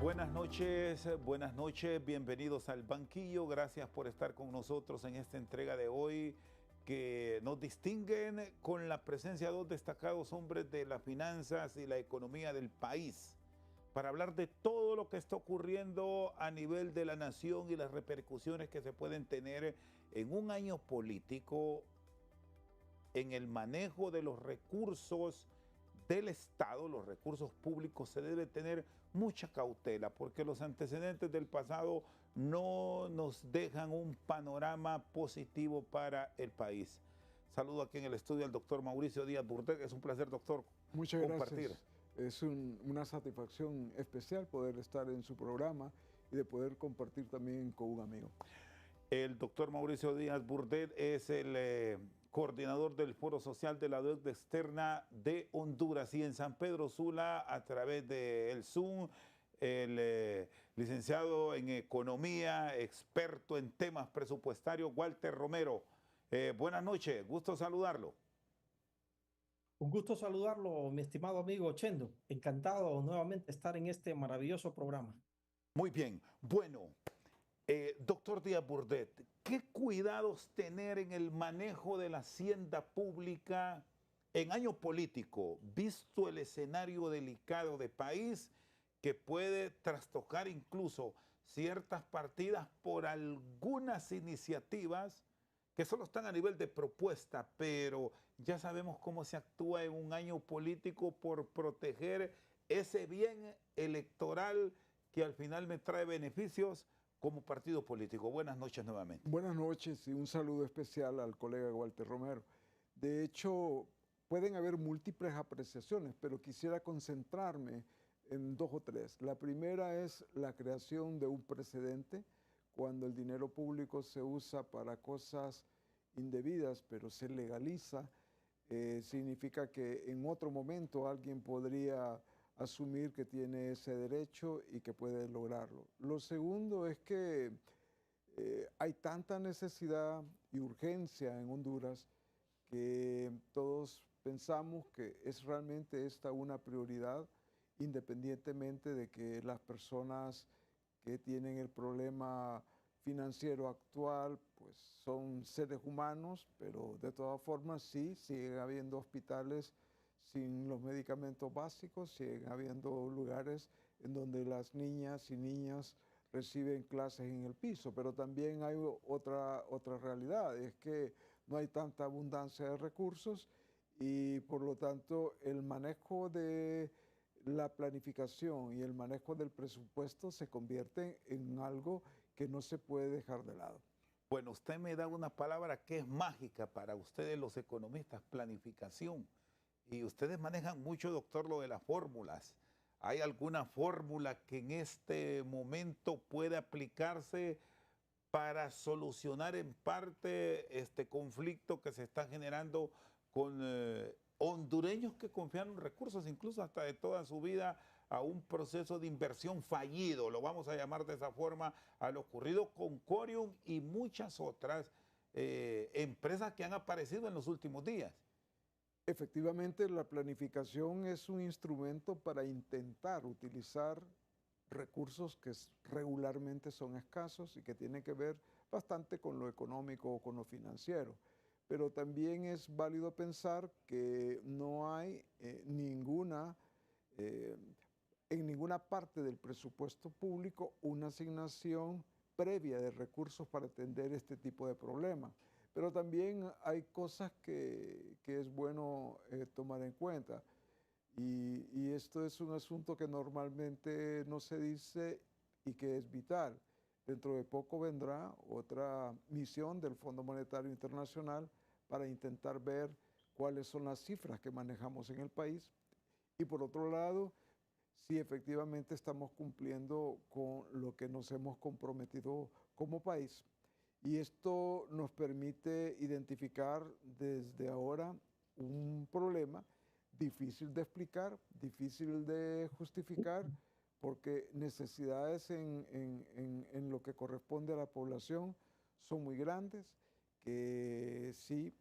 buenas noches, bienvenidos al banquillo, gracias por estar con nosotros en esta entrega de hoy que nos distinguen con la presencia de dos destacados hombres de las finanzas y la economía del país para hablar de todo lo que está ocurriendo a nivel de la nación y las repercusiones que se pueden tener en un año político en el manejo de los recursos del Estado, los recursos públicos. Se debe tener mucha cautela porque los antecedentes del pasado no nos dejan un panorama positivo para el país. Saludo aquí en el estudio al doctor Mauricio Díaz Burdet. Es un placer, doctor, muchas compartir. Gracias. Es una satisfacción especial poder estar en su programa y de poder compartir también con un amigo. El doctor Mauricio Díaz Burdet es el coordinador del Foro Social de la Deuda Externa de Honduras, y en San Pedro Sula, a través del Zoom, el licenciado en Economía, experto en temas presupuestarios, Walter Romero. Buenas noches, gusto saludarlo. Un gusto saludarlo, mi estimado amigo Chendo. Encantado nuevamente estar en este maravilloso programa. Muy bien, bueno. Doctor Díaz Burdet, ¿qué cuidados tener en el manejo de la hacienda pública en año político, visto el escenario delicado de país que puede trastocar incluso ciertas partidas por algunas iniciativas que solo están a nivel de propuesta, pero ya sabemos cómo se actúa en un año político por proteger ese bien electoral que al final me trae beneficios como partido político? Buenas noches nuevamente. Buenas noches y un saludo especial al colega Walter Romero. De hecho, pueden haber múltiples apreciaciones, pero quisiera concentrarme en dos o tres. La primera es la creación de un precedente cuando el dinero público se usa para cosas indebidas, pero se legaliza. Significa que en otro momento alguien podría asumir que tiene ese derecho y que puede lograrlo. Lo segundo es que hay tanta necesidad y urgencia en Honduras que todos pensamos que es realmente esta una prioridad, independientemente de que las personas que tienen el problema financiero actual pues son seres humanos, pero de todas formas sí, siguen habiendo hospitales sin los medicamentos básicos, siguen habiendo lugares en donde las niñas y niños reciben clases en el piso, pero también hay otra realidad, es que no hay tanta abundancia de recursos y por lo tanto el manejo de la planificación y el manejo del presupuesto se convierten en algo que no se puede dejar de lado. Bueno, usted me da una palabra que es mágica para ustedes los economistas: planificación. Y ustedes manejan mucho, doctor, lo de las fórmulas. ¿Hay alguna fórmula que en este momento puede aplicarse para solucionar en parte este conflicto que se está generando con hondureños que confiaron recursos, incluso hasta de toda su vida, a un proceso de inversión fallido, lo vamos a llamar de esa forma, a lo ocurrido con Corium y muchas otras empresas que han aparecido en los últimos días? Efectivamente, la planificación es un instrumento para intentar utilizar recursos que regularmente son escasos y que tienen que ver bastante con lo económico o con lo financiero. Pero también es válido pensar que no hay en ninguna parte del presupuesto público una asignación previa de recursos para atender este tipo de problemas. Pero también hay cosas que es bueno tomar en cuenta. Y esto es un asunto que normalmente no se dice y que es vital. Dentro de poco vendrá otra misión del Fondo Monetario Internacional para intentar ver cuáles son las cifras que manejamos en el país. Y por otro lado, si efectivamente estamos cumpliendo con lo que nos hemos comprometido como país. Y esto nos permite identificar desde ahora un problema difícil de explicar, difícil de justificar, porque necesidades en lo que corresponde a la población son muy grandes, que sí,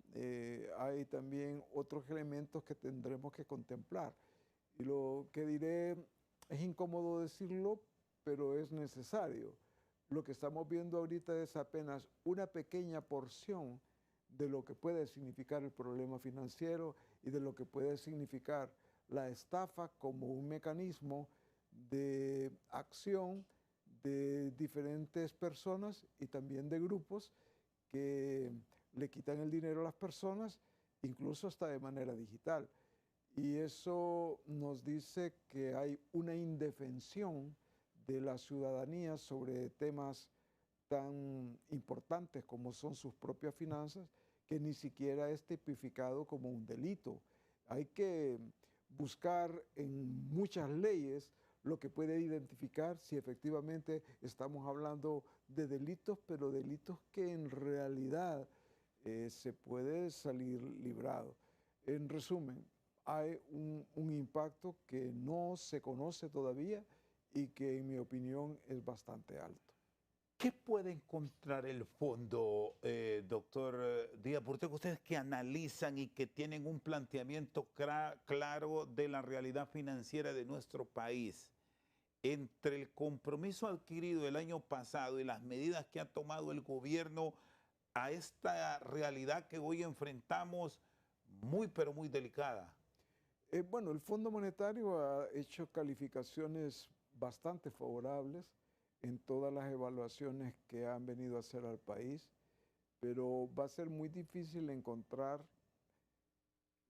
hay también otros elementos que tendremos que contemplar. Y lo que diré es incómodo decirlo, pero es necesario. Lo que estamos viendo ahorita es apenas una pequeña porción de lo que puede significar el problema financiero y de lo que puede significar la estafa como un mecanismo de acción de diferentes personas y también de grupos que le quitan el dinero a las personas, incluso hasta de manera digital. Y eso nos dice que hay una indefensión de la ciudadanía sobre temas tan importantes como son sus propias finanzas, que ni siquiera es tipificado como un delito. Hay que buscar en muchas leyes lo que puede identificar si efectivamente estamos hablando de delitos, pero delitos que en realidad se puede salir librado. En resumen, hay un impacto que no se conoce todavía y que en mi opinión es bastante alto. ¿Qué puede encontrar el fondo, doctor Díaz? Porque ustedes que analizan y que tienen un planteamiento claro de la realidad financiera de nuestro país, entre el compromiso adquirido el año pasado y las medidas que ha tomado el gobierno a esta realidad que hoy enfrentamos, muy pero muy delicada. Bueno, el Fondo Monetario ha hecho calificaciones bastante favorables en todas las evaluaciones que han venido a hacer al país, pero va a ser muy difícil encontrar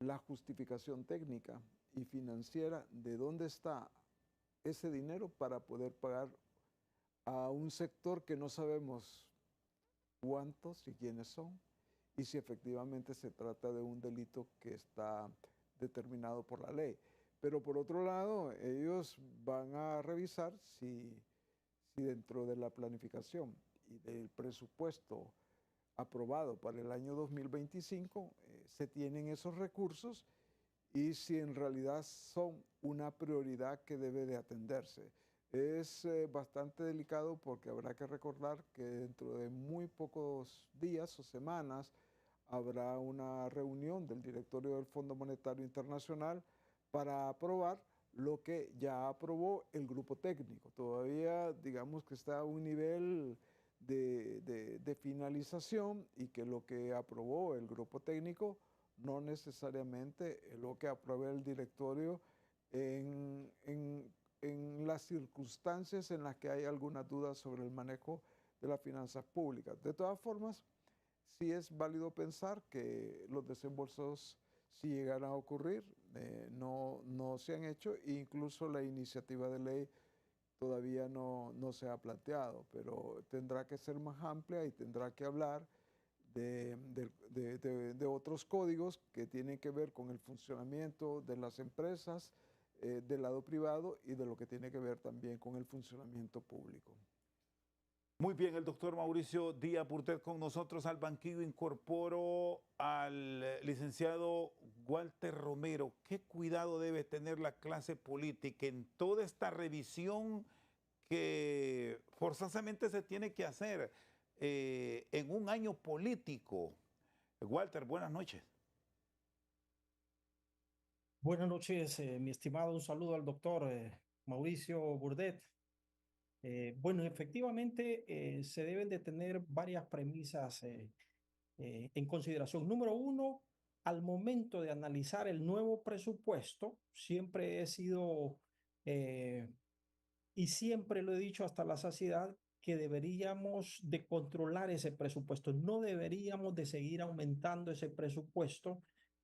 la justificación técnica y financiera de dónde está ese dinero para poder pagar a un sector que no sabemos cuántos y quiénes son y si efectivamente se trata de un delito que está determinado por la ley. Pero por otro lado, ellos van a revisar si dentro de la planificación y del presupuesto aprobado para el año 2025 se tienen esos recursos y si en realidad son una prioridad que debe de atenderse. Es bastante delicado porque habrá que recordar que dentro de muy pocos días o semanas habrá una reunión del directorio del Fondo Monetario Internacional para aprobar lo que ya aprobó el grupo técnico. Todavía digamos que está a un nivel de finalización y que lo que aprobó el grupo técnico no necesariamente lo que apruebe el directorio en las circunstancias en las que hay alguna duda sobre el manejo de las finanzas públicas. De todas formas, sí es válido pensar que los desembolsos, si llegan a ocurrir, no se han hecho e incluso la iniciativa de ley todavía no se ha planteado, pero tendrá que ser más amplia y tendrá que hablar de otros códigos que tienen que ver con el funcionamiento de las empresas, del lado privado y de lo que tiene que ver también con el funcionamiento público. Muy bien, el doctor Mauricio Díaz Purtet con nosotros al banquillo. Incorporo al licenciado Walter Romero. ¿Qué cuidado debe tener la clase política en toda esta revisión que forzosamente se tiene que hacer en un año político? Walter, buenas noches. Buenas noches, mi estimado. Un saludo al doctor Mauricio Burdet. Bueno, efectivamente se deben de tener varias premisas en consideración. Número uno, al momento de analizar el nuevo presupuesto, siempre he sido y siempre lo he dicho hasta la saciedad que deberíamos de controlar ese presupuesto. No deberíamos de seguir aumentando ese presupuesto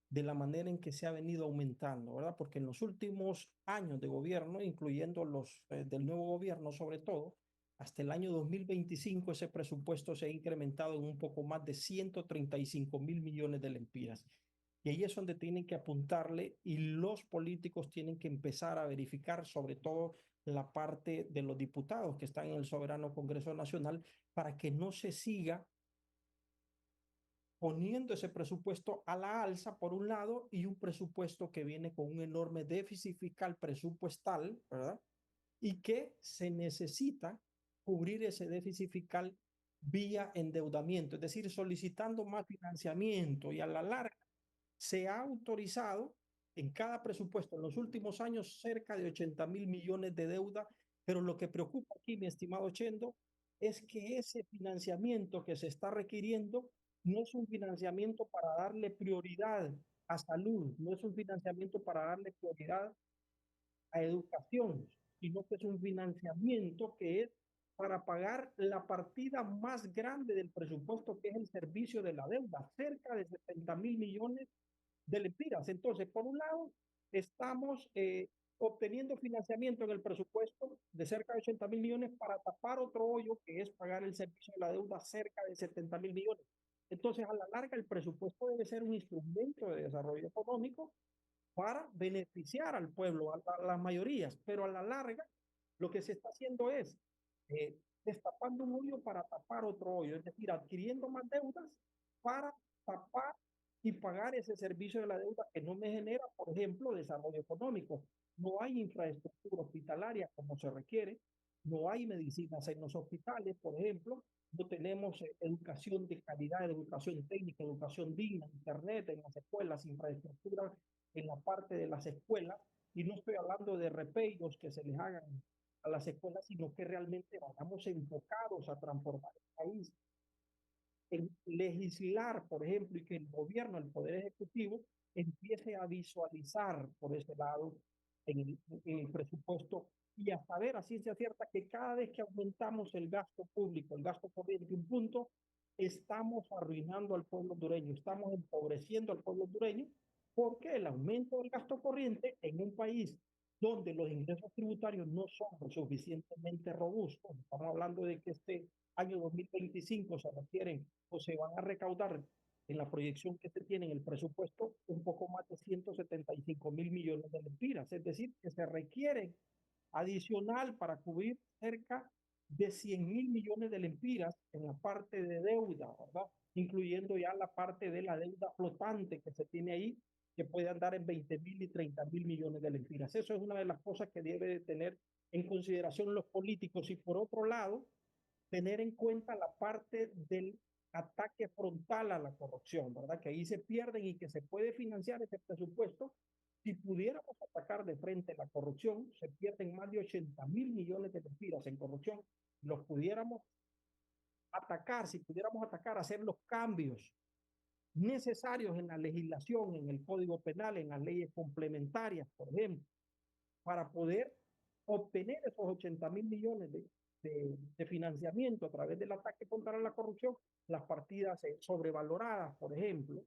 de la manera en que se ha venido aumentando, ¿verdad? Porque en los últimos años de gobierno, incluyendo los del nuevo gobierno sobre todo, hasta el año 2025 ese presupuesto se ha incrementado en un poco más de 135.000 millones de lempiras. Y ahí es donde tienen que apuntarle y los políticos tienen que empezar a verificar sobre todo la parte de los diputados que están en el soberano Congreso Nacional para que no se siga poniendo ese presupuesto a la alza por un lado y un presupuesto que viene con un enorme déficit fiscal presupuestal, ¿verdad? Y que se necesita cubrir ese déficit fiscal vía endeudamiento, es decir, solicitando más financiamiento y a la larga se ha autorizado en cada presupuesto en los últimos años cerca de 80.000 millones de deuda Pero lo que preocupa aquí, mi estimado Chendo, es que ese financiamiento que se está requiriendo no es un financiamiento para darle prioridad a salud, no es un financiamiento para darle prioridad a educación, sino que es un financiamiento que es para pagar la partida más grande del presupuesto, que es el servicio de la deuda, cerca de 70.000 millones de lempiras. Entonces, por un lado, estamos obteniendo financiamiento en el presupuesto de cerca de 80.000 millones para tapar otro hoyo que es pagar el servicio de la deuda cerca de 70.000 millones. Entonces, a la larga, el presupuesto debe ser un instrumento de desarrollo económico para beneficiar al pueblo, a las mayorías, pero a la larga lo que se está haciendo es destapando un hoyo para tapar otro hoyo, es decir, adquiriendo más deudas para tapar y pagar ese servicio de la deuda que no me genera, por ejemplo, desarrollo económico. No hay infraestructura hospitalaria como se requiere, no hay medicinas en los hospitales, por ejemplo, no tenemos educación de calidad, educación técnica, educación digna, internet en las escuelas, infraestructura en la parte de las escuelas, y no estoy hablando de repeiros que se les hagan a las escuelas, sino que realmente vayamos enfocados a transformar el país, en legislar, por ejemplo, y que el gobierno, el Poder Ejecutivo, empiece a visualizar por ese lado en el presupuesto y a saber a ciencia cierta que cada vez que aumentamos el gasto público, el gasto corriente, un punto, estamos arruinando al pueblo hondureño, estamos empobreciendo al pueblo hondureño, porque el aumento del gasto corriente en un país donde los ingresos tributarios no son lo suficientemente robustos, estamos hablando de que este año 2025 se requieren o se van a recaudar en la proyección que se tiene en el presupuesto un poco más de 175.000 millones de lempiras, es decir, que se requiere adicional para cubrir cerca de 100.000 millones de lempiras en la parte de deuda, ¿verdad? Incluyendo ya la parte de la deuda flotante que se tiene ahí, que puede andar en 20.000 y 30.000 millones de lempiras. Eso es una de las cosas que debe de tener en consideración los políticos. Y por otro lado, tener en cuenta la parte del ataque frontal a la corrupción, ¿verdad? Que ahí se pierden y que se puede financiar ese presupuesto. Si pudiéramos atacar de frente la corrupción, se pierden más de 80.000 millones de lempiras en corrupción. Los pudiéramos atacar, si pudiéramos atacar, hacer los cambios necesarios en la legislación, en el Código Penal, en las leyes complementarias, por ejemplo, para poder obtener esos 80.000 millones de financiamiento a través del ataque contra la corrupción, las partidas sobrevaloradas, por ejemplo,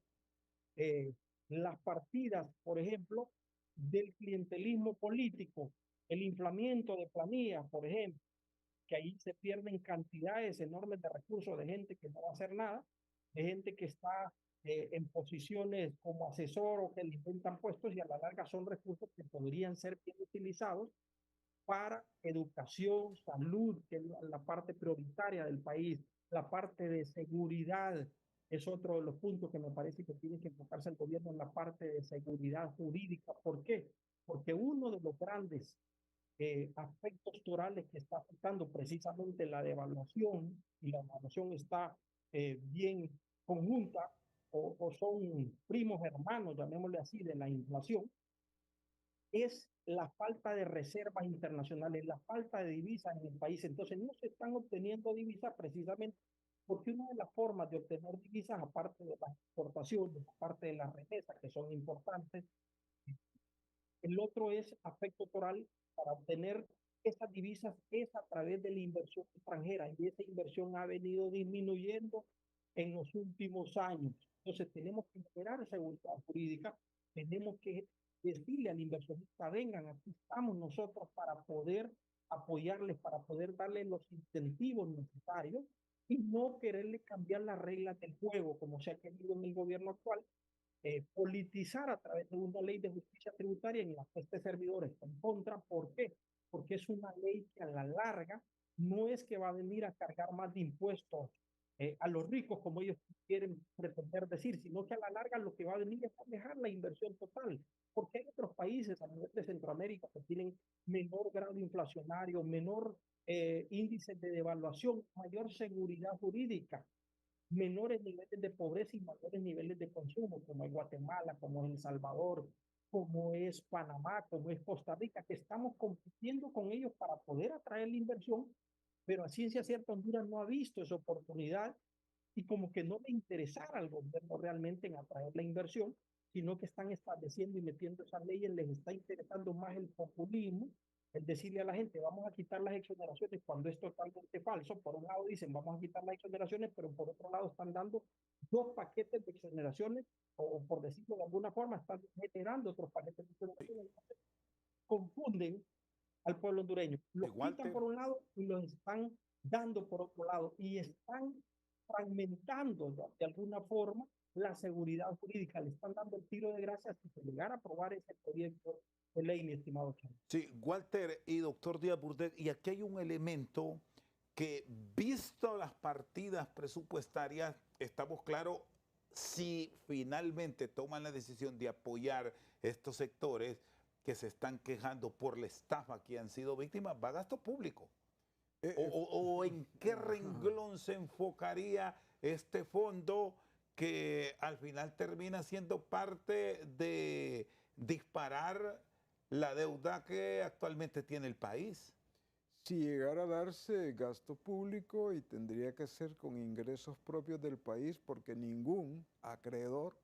eh, las partidas, por ejemplo, del clientelismo político, el inflamiento de planillas, por ejemplo, que ahí se pierden cantidades enormes de recursos de gente que no va a hacer nada, de gente que está en posiciones como asesor o que le inventan puestos y a la larga son recursos que podrían ser bien utilizados para educación, salud, que es la parte prioritaria del país, la parte de seguridad es otro de los puntos que me parece que tiene que enfocarse el gobierno en la parte de seguridad jurídica. ¿Por qué? Porque uno de los grandes aspectos torales que está afectando precisamente la devaluación, y la devaluación está bien conjunta o son primos hermanos, llamémosle así, de la inflación, es la falta de reservas internacionales, la falta de divisas en el país. Entonces no se están obteniendo divisas precisamente porque una de las formas de obtener divisas, aparte de las exportaciones, aparte de las remesas que son importantes, el otro es afecto toral para obtener esas divisas es a través de la inversión extranjera y esa inversión ha venido disminuyendo en los últimos años. Entonces tenemos que generar seguridad jurídica, tenemos que decirle al inversionista, vengan, aquí estamos nosotros para poder apoyarles, para poder darles los incentivos necesarios y no quererle cambiar las reglas del juego como se ha querido en el gobierno actual, politizar a través de una ley de justicia tributaria en la que este servidor está en contra. ¿Por qué? Porque es una ley que a la larga no es que va a venir a cargar más de impuestos a los ricos, como ellos quieren pretender decir, sino que a la larga lo que va a venir es a dejar la inversión total. Porque hay otros países a nivel de Centroamérica que tienen menor grado inflacionario, menor índice de devaluación, mayor seguridad jurídica, menores niveles de pobreza y mayores niveles de consumo, como en Guatemala, como en El Salvador, como es Panamá, como es Costa Rica, que estamos compitiendo con ellos para poder atraer la inversión, pero a ciencia cierta Honduras no ha visto esa oportunidad y como que no le interesara al gobierno realmente en atraer la inversión, sino que están estableciendo y metiendo esas leyes, les está interesando más el populismo, el decirle a la gente, vamos a quitar las exoneraciones cuando es totalmente falso. Por un lado dicen, vamos a quitar las exoneraciones, pero por otro lado están dando dos paquetes de exoneraciones, o por decirlo de alguna forma, están generando otros paquetes de exoneraciones. Confunden al pueblo hondureño. Los quitan Walter, por un lado y los están dando por otro lado y están fragmentando de alguna forma la seguridad jurídica. Le están dando el tiro de gracia si se llegara a aprobar ese proyecto de ley, mi estimado Chávez. sí, Walter y doctor Díaz Burdet, y aquí hay un elemento que, visto las partidas presupuestarias, estamos claros si finalmente toman la decisión de apoyar estos sectores que se están quejando por la estafa que han sido víctimas, va a gasto público. ¿O en qué renglón se enfocaría este fondo que al final termina siendo parte de disparar la deuda que actualmente tiene el país? Si llegara a darse gasto público y tendría que ser con ingresos propios del país, porque ningún acreedor,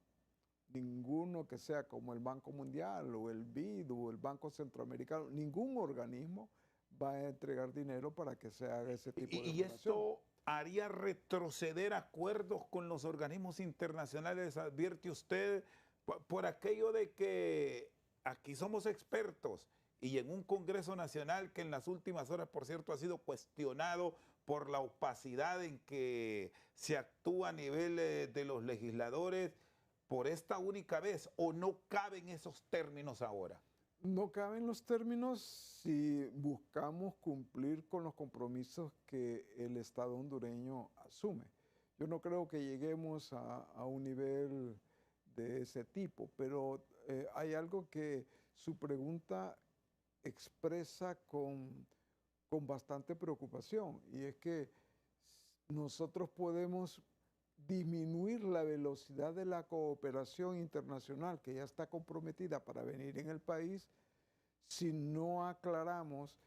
ninguno que sea como el Banco Mundial o el BID o el Banco Centroamericano, ningún organismo va a entregar dinero para que se haga ese tipo de Y operación. esto haría retroceder acuerdos con los organismos internacionales, advierte usted, por aquello de que aquí somos expertos y en un Congreso Nacional que en las últimas horas, por cierto, ha sido cuestionado por la opacidad en que se actúa a nivel de los legisladores por esta única vez, ¿o no caben esos términos ahora? No caben los términos si buscamos cumplir con los compromisos que el Estado hondureño asume. Yo no creo que lleguemos a un nivel de ese tipo, pero hay algo que su pregunta expresa con bastante preocupación, y es que nosotros podemos disminuir la velocidad de la cooperación internacional que ya está comprometida para venir en el país si no aclaramos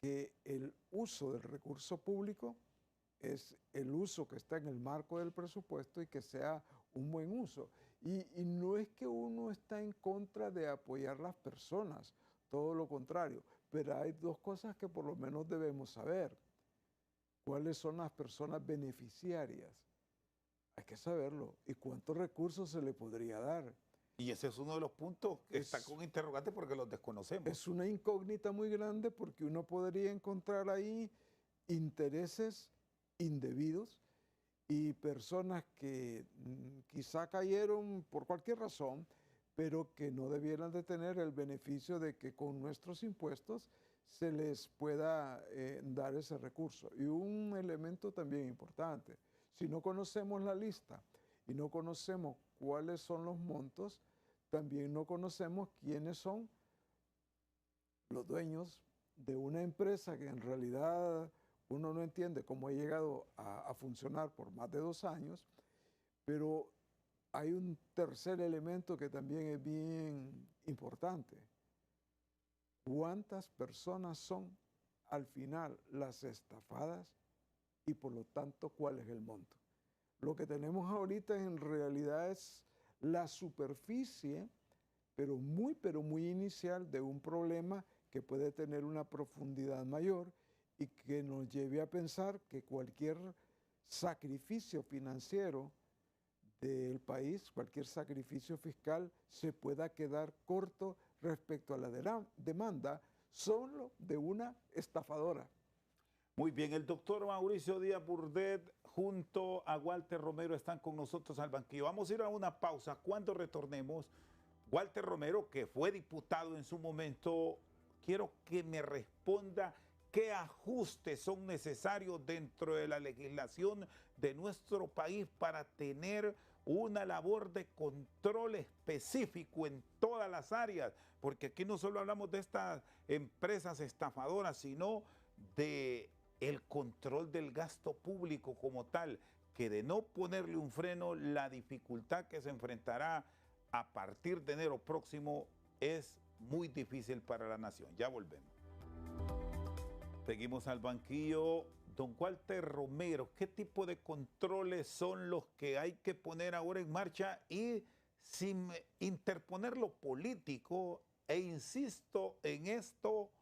que el uso del recurso público es el uso que está en el marco del presupuesto y que sea un buen uso. Y no es que uno está en contra de apoyar las personas, todo lo contrario, pero hay dos cosas que por lo menos debemos saber. ¿Cuáles son las personas beneficiarias? Hay que saberlo. ¿Y cuántos recursos se le podría dar? Y ese es uno de los puntos que está con interrogante porque los desconocemos. Es una incógnita muy grande porque uno podría encontrar ahí intereses indebidos y personas que quizá cayeron por cualquier razón, pero que no debieran de tener el beneficio de que con nuestros impuestos se les pueda dar ese recurso. Y un elemento también importante, si no conocemos la lista y no conocemos cuáles son los montos, también no conocemos quiénes son los dueños de una empresa que en realidad uno no entiende cómo ha llegado a funcionar por más de 2 años, pero hay un tercer elemento que también es bien importante. ¿Cuántas personas son al final las estafadas y por lo tanto cuál es el monto? Lo que tenemos ahorita en realidad es la superficie, pero muy inicial de un problema que puede tener una profundidad mayor y que nos lleve a pensar que cualquier sacrificio financiero del país, cualquier sacrificio fiscal, se pueda quedar corto respecto a la demanda solo de una estafadora. Muy bien, el doctor Mauricio Díaz Burdet junto a Walter Romero están con nosotros al banquillo. Vamos a ir a una pausa. Cuando retornemos, Walter Romero, que fue diputado en su momento, quiero que me responda qué ajustes son necesarios dentro de la legislación de nuestro país para tener una labor de control específico en todas las áreas, porque aquí no solo hablamos de estas empresas estafadoras, sino de el control del gasto público como tal, que de no ponerle un freno, la dificultad que se enfrentará a partir de enero próximo es muy difícil para la nación. Ya volvemos. Seguimos al banquillo. Don Walter Romero, ¿qué tipo de controles son los que hay que poner ahora en marcha y sin interponer lo político? E insisto en esto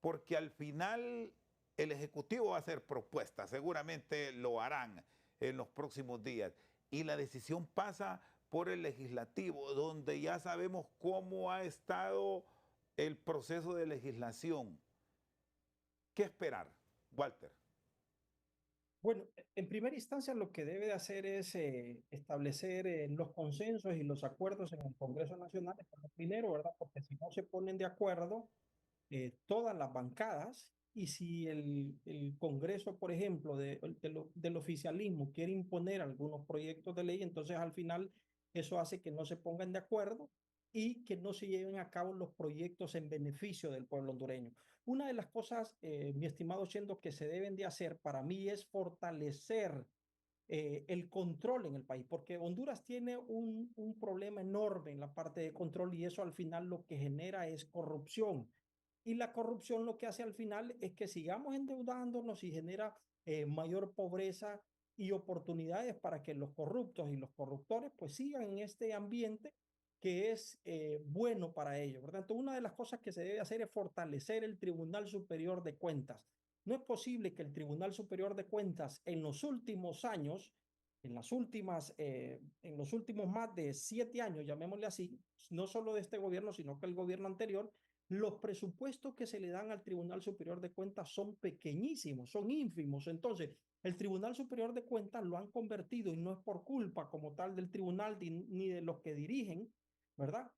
porque al final el Ejecutivo va a hacer propuestas, seguramente lo harán en los próximos días. Y la decisión pasa por el Legislativo, donde ya sabemos cómo ha estado el proceso de legislación. ¿Qué esperar, Walter? Bueno, en primera instancia lo que debe de hacer es establecer los consensos y los acuerdos en el Congreso Nacional, esto es lo primero, ¿verdad? Porque si no se ponen de acuerdo todas las bancadas y si el Congreso, por ejemplo, del oficialismo quiere imponer algunos proyectos de ley, entonces al final eso hace que no se pongan de acuerdo y que no se lleven a cabo los proyectos en beneficio del pueblo hondureño. Una de las cosas, mi estimado Chendo, que se deben de hacer para mí es fortalecer el control en el país, porque Honduras tiene un problema enorme en la parte de control y eso al final lo que genera es corrupción. Y la corrupción lo que hace al final es que sigamos endeudándonos y genera mayor pobreza y oportunidades para que los corruptos y los corruptores pues sigan en este ambiente que es bueno para ellos. Por tanto, una de las cosas que se debe hacer es fortalecer el Tribunal Superior de Cuentas. No es posible que el Tribunal Superior de Cuentas en los últimos años, en los últimos más de 7 años, llamémosle así, no solo de este gobierno, sino que el gobierno anterior, los presupuestos que se le dan al Tribunal Superior de Cuentas son pequeñísimos, son ínfimos. Entonces, el Tribunal Superior de Cuentas lo han convertido, y no es por culpa como tal del tribunal ni de los que dirigen, ¿verdad?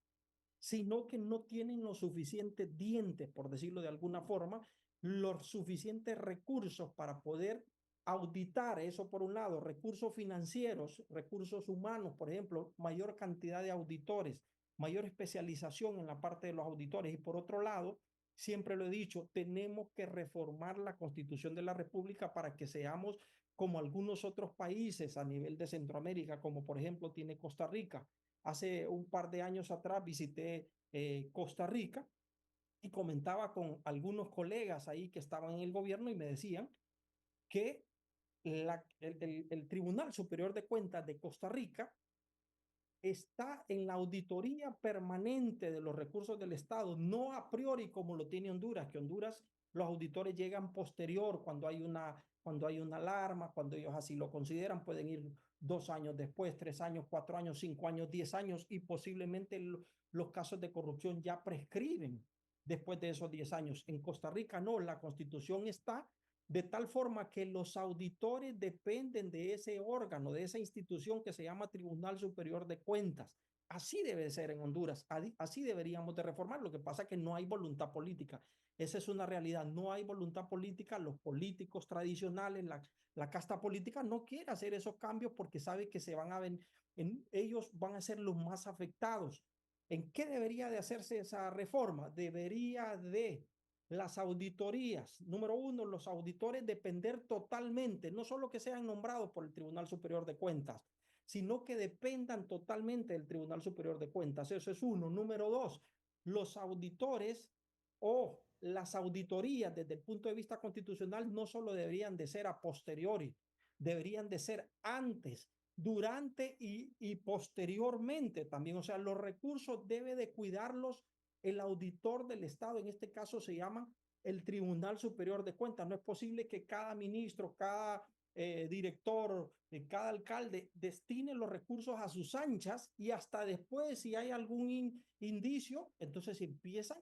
Sino que no tienen los suficientes dientes, por decirlo de alguna forma, los suficientes recursos para poder auditar eso por un lado, recursos financieros, recursos humanos, por ejemplo, mayor cantidad de auditores, mayor especialización en la parte de los auditores y por otro lado, siempre lo he dicho, tenemos que reformar la Constitución de la República para que seamos como algunos otros países a nivel de Centroamérica, como por ejemplo tiene Costa Rica. Hace un par de años atrás visité Costa Rica y comentaba con algunos colegas ahí que estaban en el gobierno y me decían que el Tribunal Superior de Cuentas de Costa Rica está en la auditoría permanente de los recursos del Estado, no a priori como lo tiene Honduras, que Honduras los auditores llegan posterior cuando hay una alarma, cuando ellos así lo consideran, pueden ir 2 años después, 3 años, 4 años, 5 años, 10 años y posiblemente los casos de corrupción ya prescriben después de esos 10 años. En Costa Rica no, la Constitución está de tal forma que los auditores dependen de ese órgano, de esa institución que se llama Tribunal Superior de Cuentas. Así debe ser en Honduras, así deberíamos de reformar. Lo que pasa es que no hay voluntad política. Esa es una realidad, no hay voluntad política. Los políticos tradicionales, la casta política no quiere hacer esos cambios porque sabe que se van a ver, ellos van a ser los más afectados. ¿En qué debería de hacerse esa reforma? Debería de las auditorías. Número uno, los auditores depender totalmente, no solo que sean nombrados por el Tribunal Superior de Cuentas, sino que dependan totalmente del Tribunal Superior de Cuentas. Eso es uno. Número dos, los auditores o las auditorías desde el punto de vista constitucional no solo deberían de ser a posteriori, deberían de ser antes, durante y posteriormente también. O sea, los recursos debe de cuidarlos el auditor del Estado, en este caso se llama el Tribunal Superior de Cuentas. No es posible que cada ministro, cada director, cada alcalde destine los recursos a sus anchas y hasta después, si hay algún indicio, entonces empiezan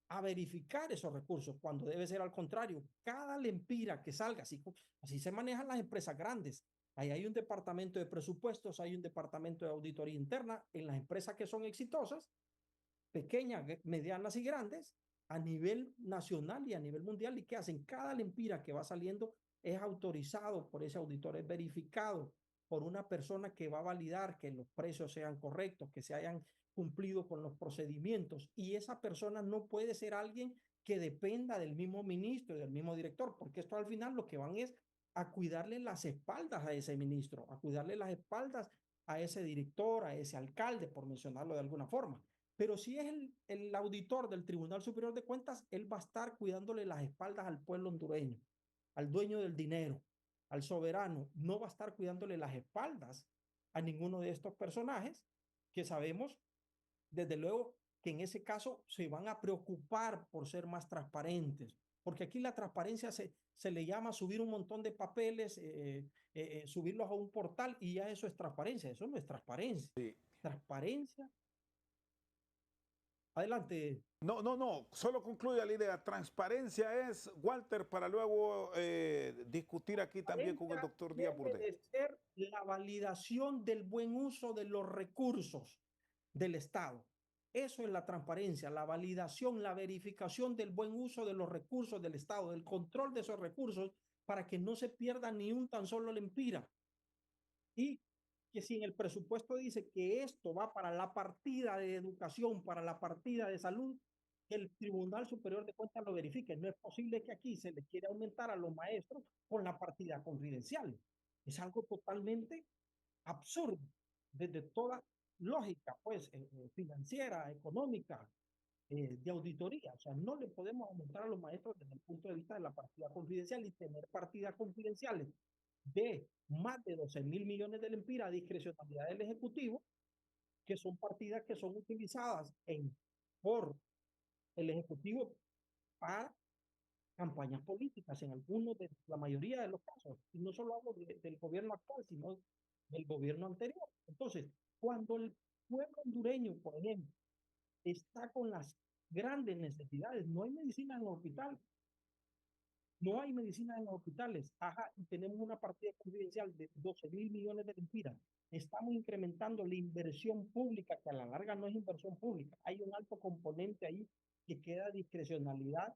a verificar esos recursos, cuando debe ser al contrario. Cada lempira que salga, así se manejan las empresas grandes. Ahí hay un departamento de presupuestos, hay un departamento de auditoría interna. En las empresas que son exitosas, pequeñas, medianas y grandes, a nivel nacional y a nivel mundial. ¿Y qué hacen? Cada lempira que va saliendo es autorizado por ese auditor, es verificado por una persona que va a validar que los precios sean correctos, que se hayan cumplido con los procedimientos. Y esa persona no puede ser alguien que dependa del mismo ministro, del mismo director, porque esto al final lo que van es a cuidarle las espaldas a ese ministro, a cuidarle las espaldas a ese director, a ese alcalde, por mencionarlo de alguna forma. Pero si es el auditor del Tribunal Superior de Cuentas, él va a estar cuidándole las espaldas al pueblo hondureño, al dueño del dinero, al soberano. No va a estar cuidándole las espaldas a ninguno de estos personajes que sabemos, desde luego, que en ese caso se van a preocupar por ser más transparentes, porque aquí la transparencia se le llama subir un montón de papeles, subirlos a un portal y ya eso es transparencia. Eso no es transparencia. Sí. Transparencia. Adelante. No, no, no, solo concluye la idea. Transparencia es, Walter, para luego discutir aquí también con el Transparencia doctor Díaz debe Burde. de ser la validación del buen uso de los recursos del Estado. Eso es la transparencia, la validación, la verificación del buen uso de los recursos del Estado, del control de esos recursos para que no se pierda ni un tan solo lempira. Y que si en el presupuesto dice que esto va para la partida de educación, para la partida de salud, que el Tribunal Superior de Cuentas lo verifique. No es posible que aquí se le quiera aumentar a los maestros con la partida confidencial. Es algo totalmente absurdo desde toda lógica, pues, financiera, económica, de auditoría. O sea, no le podemos aumentar a los maestros desde el punto de vista de la partida confidencial y tener partidas confidenciales de más de 12.000 millones de lempiras a discrecionalidad del Ejecutivo, que son partidas que son utilizadas por el Ejecutivo para campañas políticas en algunos de la mayoría de los casos. Y no solo hablo del gobierno actual, sino del gobierno anterior. Entonces, cuando el pueblo hondureño, por ejemplo, está con las grandes necesidades, no hay medicina en el hospital, no hay medicina en los hospitales. Ajá, y tenemos una partida confidencial de 12.000 millones de lempiras. Estamos incrementando la inversión pública, que a la larga no es inversión pública. Hay un alto componente ahí que queda a discrecionalidad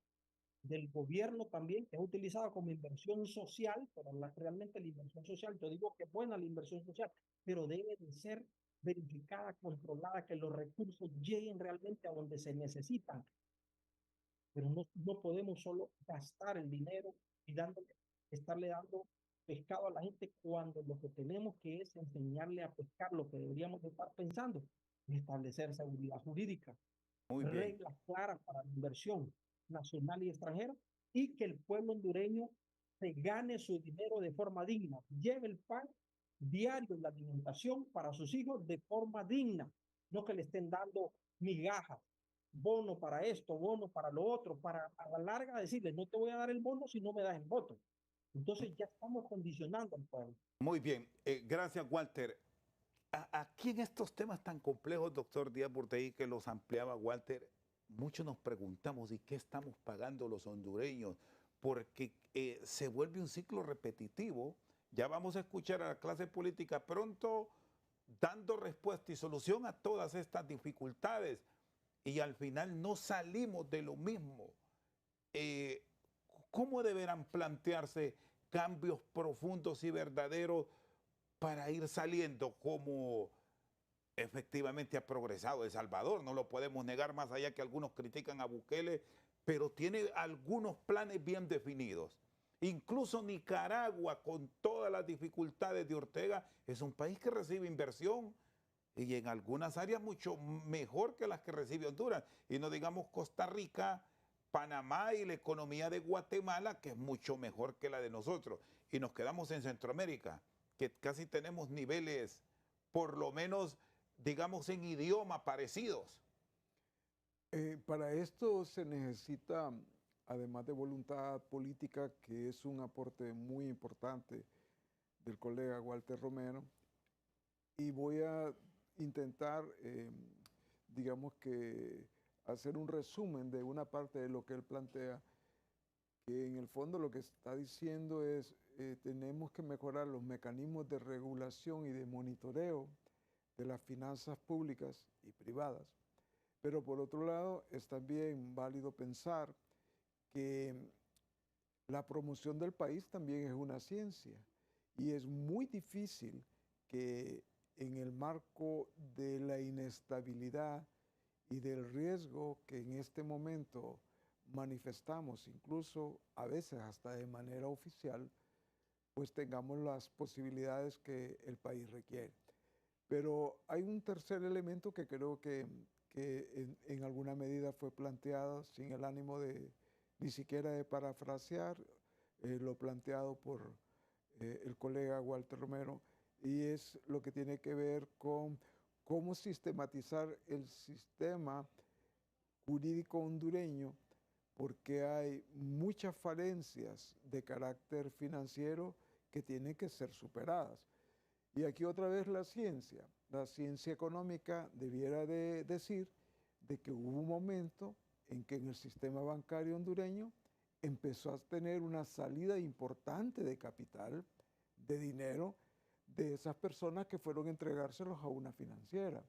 del gobierno también, que es utilizado como inversión social, pero realmente la inversión social, yo digo que es buena la inversión social, pero debe de ser verificada, controlada, que los recursos lleguen realmente a donde se necesitan, pero no podemos solo gastar el dinero y estarle dando pescado a la gente cuando lo que tenemos que es enseñarle a pescar. Lo que deberíamos de estar pensando es establecer seguridad jurídica, Muy bien. reglas claras para la inversión nacional y extranjera, y que el pueblo hondureño se gane su dinero de forma digna, lleve el pan diario, la alimentación para sus hijos de forma digna, no que le estén dando migajas, bono para esto, bono para lo otro, para a la larga decirle, no te voy a dar el bono si no me das el voto. Entonces ya estamos condicionando al pueblo. Muy bien. Gracias, Walter. Aquí en estos temas tan complejos, doctor Díaz Burde, que los ampliaba Walter, muchos nos preguntamos, ¿y qué estamos pagando los hondureños? Porque se vuelve un ciclo repetitivo. Ya vamos a escuchar a la clase política pronto dando respuesta y solución a todas estas dificultades. Y al final no salimos de lo mismo. ¿Cómo deberán plantearse cambios profundos y verdaderos para ir saliendo como efectivamente ha progresado El Salvador? No lo podemos negar, más allá que algunos critican a Bukele, pero tiene algunos planes bien definidos. Incluso Nicaragua, con todas las dificultades de Ortega, es un país que recibe inversión y en algunas áreas mucho mejor que las que recibe Honduras. Y no digamos Costa Rica, Panamá y la economía de Guatemala, que es mucho mejor que la de nosotros. Y nos quedamos en Centroamérica, que casi tenemos niveles, por lo menos, digamos, en idioma parecidos. Para esto se necesita, además de voluntad política, que es un aporte muy importante del colega Walter Romero, y voy a intentar, digamos que, hacer un resumen de una parte de lo que él plantea, que en el fondo lo que está diciendo es tenemos que mejorar los mecanismos de regulación y de monitoreo de las finanzas públicas y privadas. Pero por otro lado, es también válido pensar que la promoción del país también es una ciencia y es muy difícil que en el marco de la inestabilidad y del riesgo que en este momento manifestamos, incluso a veces hasta de manera oficial, pues tengamos las posibilidades que el país requiere. Pero hay un tercer elemento que creo que en alguna medida fue planteado sin el ánimo de ni siquiera de parafrasear lo planteado por el colega Walter Romero, y es lo que tiene que ver con cómo sistematizar el sistema jurídico hondureño, porque hay muchas falencias de carácter financiero que tienen que ser superadas. Y aquí otra vez la ciencia económica debiera de decir de que hubo un momento en que en el sistema bancario hondureño empezó a tener una salida importante de capital, de dinero, de esas personas que fueron a entregárselos a una financiera.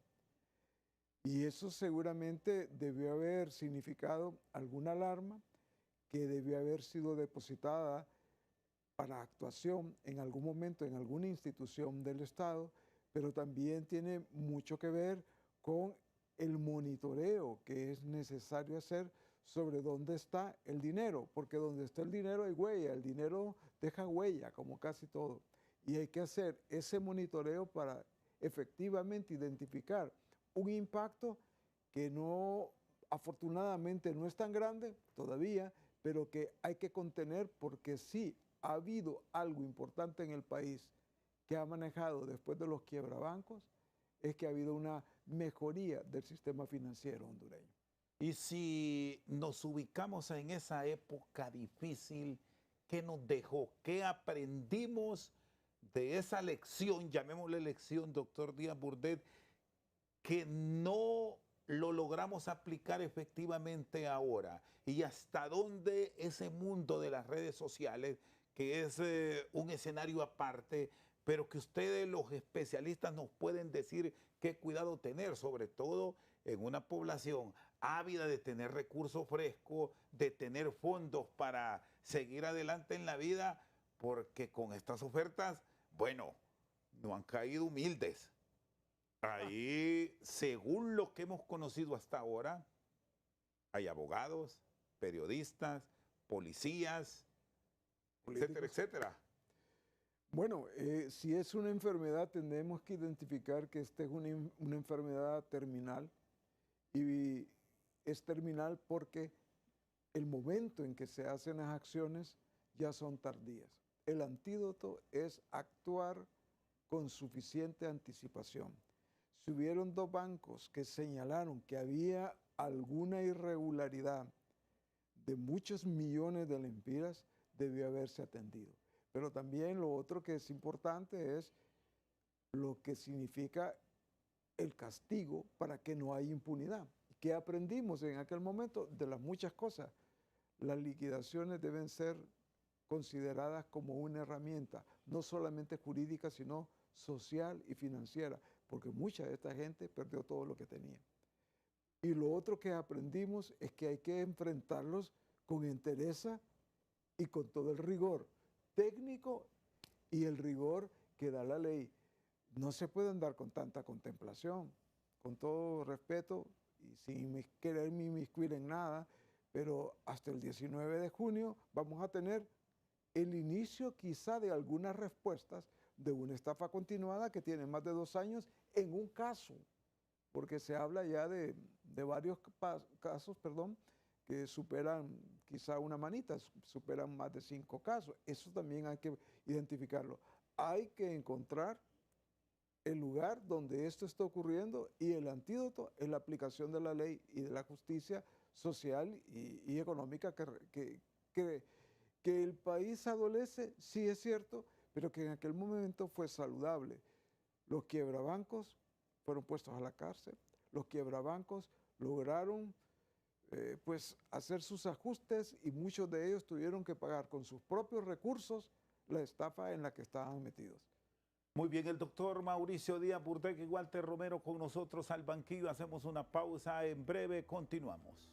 Y eso seguramente debió haber significado alguna alarma que debió haber sido depositada para actuación en algún momento en alguna institución del Estado, pero también tiene mucho que ver con el monitoreo que es necesario hacer sobre dónde está el dinero, porque donde está el dinero hay huella, el dinero deja huella, como casi todo, y hay que hacer ese monitoreo para efectivamente identificar un impacto que no, afortunadamente no es tan grande todavía, pero que hay que contener porque sí ha habido algo importante en el país que ha manejado después de los quiebrabancos, es que ha habido una mejoría del sistema financiero hondureño. Y si nos ubicamos en esa época difícil, ¿qué nos dejó? ¿Qué aprendimos de esa lección, llamémosle lección, doctor Díaz Burdet, que no lo logramos aplicar efectivamente ahora? ¿Y hasta dónde ese mundo de las redes sociales, que es un escenario aparte, pero que ustedes los especialistas nos pueden decir qué cuidado tener, sobre todo en una población ávida de tener recursos frescos, de tener fondos para seguir adelante en la vida, porque con estas ofertas, bueno, no han caído humildes. Ahí, según lo que hemos conocido hasta ahora, hay abogados, periodistas, policías, etcétera, etcétera. Bueno, si es una enfermedad, tenemos que identificar que esta es una enfermedad terminal, y es terminal porque el momento en que se hacen las acciones ya son tardías. El antídoto es actuar con suficiente anticipación. Si hubieron dos bancos que señalaron que había alguna irregularidad de muchos millones de lempiras, debió haberse atendido. Pero también lo otro que es importante es lo que significa el castigo para que no haya impunidad. ¿Qué aprendimos en aquel momento? De las muchas cosas. Las liquidaciones deben ser consideradas como una herramienta, no solamente jurídica, sino social y financiera, porque mucha de esta gente perdió todo lo que tenía. Y lo otro que aprendimos es que hay que enfrentarlos con entereza y con todo el rigor técnico y el rigor que da la ley. No se puede andar con tanta contemplación, con todo respeto y sin quererme inmiscuir en nada, pero hasta el 19 de junio vamos a tener el inicio quizá de algunas respuestas de una estafa continuada que tiene más de 2 años en un caso, porque se habla ya de varios casos, que superan quizá una manita, superan más de 5 casos. Eso también hay que identificarlo. Hay que encontrar el lugar donde esto está ocurriendo, y el antídoto es la aplicación de la ley y de la justicia social y económica que el país adolece, sí es cierto, pero que en aquel momento fue saludable. Los quiebrabancos fueron puestos a la cárcel, los quiebrabancos lograron pues hacer sus ajustes, y muchos de ellos tuvieron que pagar con sus propios recursos la estafa en la que estaban metidos. Muy bien, el doctor Mauricio Díaz Burdet y Walter Romero con nosotros al banquillo. Hacemos una pausa, en breve continuamos.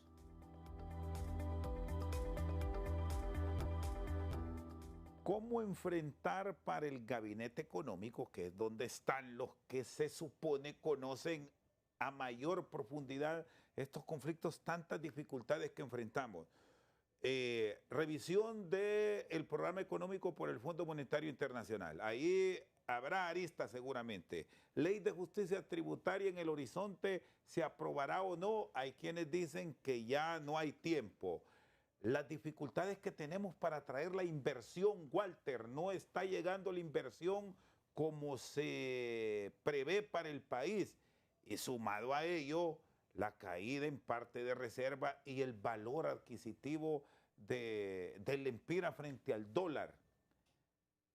¿Cómo enfrentar para el gabinete económico, que es donde están los que se supone conocen a mayor profundidad estos conflictos, tantas dificultades que enfrentamos? revisión del programa económico por el Fondo Monetario Internacional. Ahí habrá aristas seguramente. Ley de justicia tributaria en el horizonte, ¿se aprobará o no? Hay quienes dicen que ya no hay tiempo. Las dificultades que tenemos para atraer la inversión, Walter, no está llegando la inversión como se prevé para el país. Y sumado a ello, la caída en parte de reserva y el valor adquisitivo del empira frente al dólar.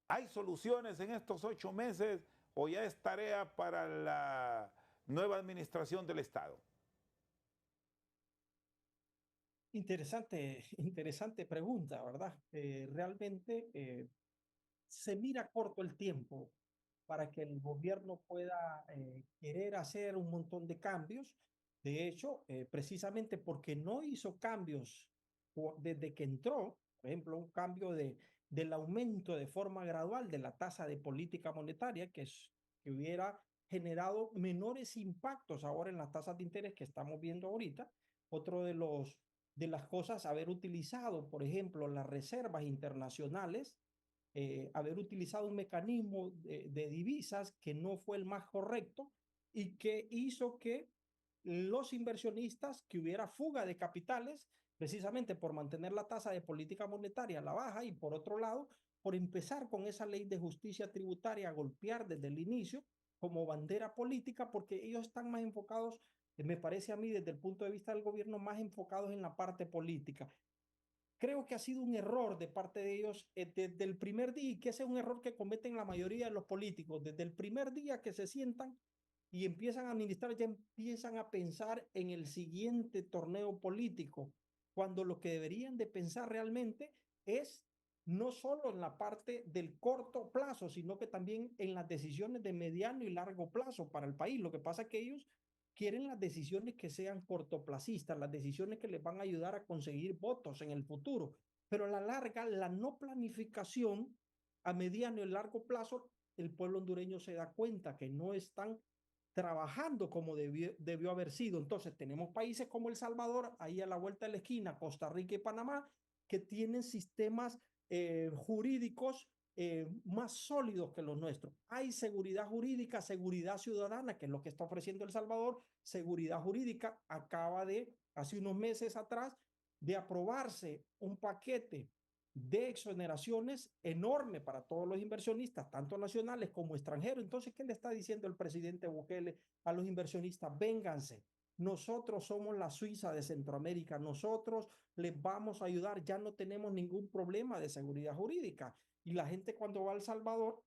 ¿Hay soluciones en estos 8 meses o ya es tarea para la nueva administración del Estado? Interesante, interesante pregunta, ¿verdad? Realmente se mira corto el tiempo para que el gobierno pueda querer hacer un montón de cambios. De hecho, precisamente porque no hizo cambios desde que entró, por ejemplo, un cambio del aumento de forma gradual de la tasa de política monetaria, que hubiera generado menores impactos ahora en las tasas de interés que estamos viendo ahorita. Otro de las cosas, haber utilizado, por ejemplo, las reservas internacionales, haber utilizado un mecanismo de divisas que no fue el más correcto y que hizo que los inversionistas, que hubiera fuga de capitales, precisamente por mantener la tasa de política monetaria a la baja y por otro lado, por empezar con esa ley de justicia tributaria a golpear desde el inicio como bandera política, porque ellos están más enfocados, me parece a mí desde el punto de vista del gobierno, más enfocados en la parte política. Creo que ha sido un error de parte de ellos desde el primer día, y que ese es un error que cometen la mayoría de los políticos. Desde el primer día que se sientan y empiezan a administrar, ya empiezan a pensar en el siguiente torneo político, cuando lo que deberían de pensar realmente es no solo en la parte del corto plazo, sino que también en las decisiones de mediano y largo plazo para el país. Lo que pasa es que ellos quieren las decisiones que sean cortoplacistas, las decisiones que les van a ayudar a conseguir votos en el futuro. Pero a la larga, la no planificación a mediano y largo plazo, el pueblo hondureño se da cuenta que no están trabajando como debió haber sido. Entonces, tenemos países como El Salvador, ahí a la vuelta de la esquina, Costa Rica y Panamá, que tienen sistemas jurídicos más sólidos que los nuestros. Hay seguridad jurídica, seguridad ciudadana, que es lo que está ofreciendo El Salvador. Seguridad jurídica acaba de, hace unos meses atrás, de aprobarse un paquete de exoneraciones enorme para todos los inversionistas, tanto nacionales como extranjeros. Entonces, ¿qué le está diciendo el presidente Bukele a los inversionistas? Vénganse. Nosotros somos la Suiza de Centroamérica, nosotros les vamos a ayudar, ya no tenemos ningún problema de seguridad jurídica. Y la gente cuando va a El Salvador,